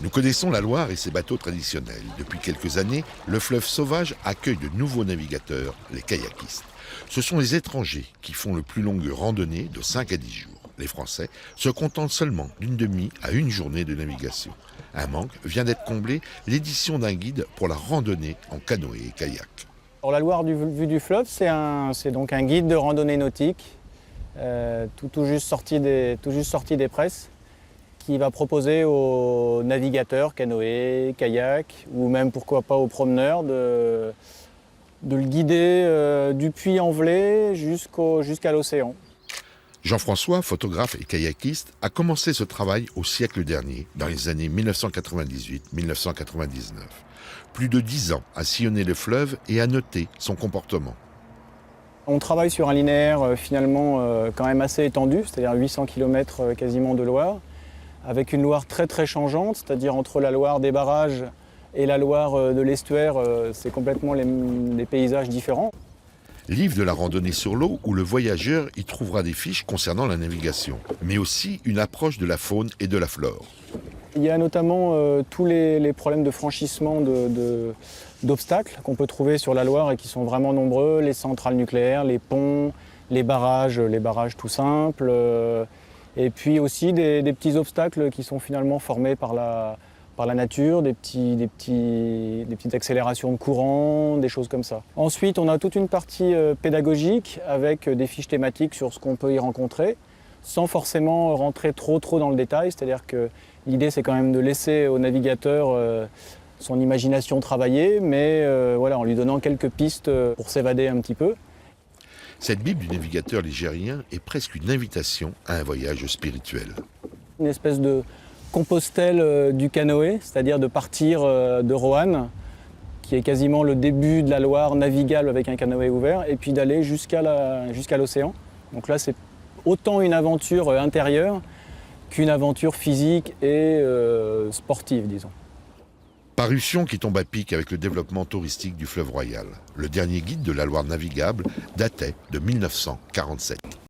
Nous connaissons la Loire et ses bateaux traditionnels. Depuis quelques années, le fleuve Sauvage accueille de nouveaux navigateurs, les kayakistes. Ce sont les étrangers qui font le plus longue randonnée de 5 à 10 jours. Les Français se contentent seulement d'une demi à une journée de navigation. Un manque vient d'être comblé, l'édition d'un guide pour la randonnée en canoë et kayak. Alors, la Loire vue du fleuve, c'est donc un guide de randonnée nautique, tout juste sorti des presses, qui va proposer aux navigateurs, canoës, kayaks, ou même pourquoi pas aux promeneurs, de le guider du Puy-en-Velay jusqu'à l'océan. Jean-François, photographe et kayakiste, a commencé ce travail au siècle dernier, dans les années 1998-1999. Plus de 10 ans à sillonner le fleuve et à noter son comportement. On travaille sur un linéaire finalement quand même assez étendu, c'est-à-dire 800 km quasiment de Loire, avec une Loire très très changeante, c'est-à-dire entre la Loire des barrages et la Loire de l'estuaire, c'est complètement des paysages différents. Livre de la randonnée sur l'eau où le voyageur y trouvera des fiches concernant la navigation, mais aussi une approche de la faune et de la flore. Il y a notamment tous les problèmes de franchissement d'obstacles qu'on peut trouver sur la Loire et qui sont vraiment nombreux, les centrales nucléaires, les ponts, les barrages tout simples, et puis aussi des petits obstacles qui sont finalement formés par la nature, des petites accélérations de courant, des choses comme ça. Ensuite, on a toute une partie pédagogique avec des fiches thématiques sur ce qu'on peut y rencontrer, sans forcément rentrer trop dans le détail, c'est-à-dire que l'idée c'est quand même de laisser au navigateur son imagination travailler, mais voilà, en lui donnant quelques pistes pour s'évader un petit peu. Cette Bible du navigateur ligérien est presque une invitation à un voyage spirituel. Une espèce de Compostelle du canoë, c'est-à-dire de partir de Roanne, qui est quasiment le début de la Loire navigable avec un canoë ouvert, et puis d'aller jusqu'à l'océan. Donc là, c'est autant une aventure intérieure qu'une aventure physique et sportive, disons. Parution qui tombe à pic avec le développement touristique du fleuve Royal. Le dernier guide de la Loire navigable datait de 1947.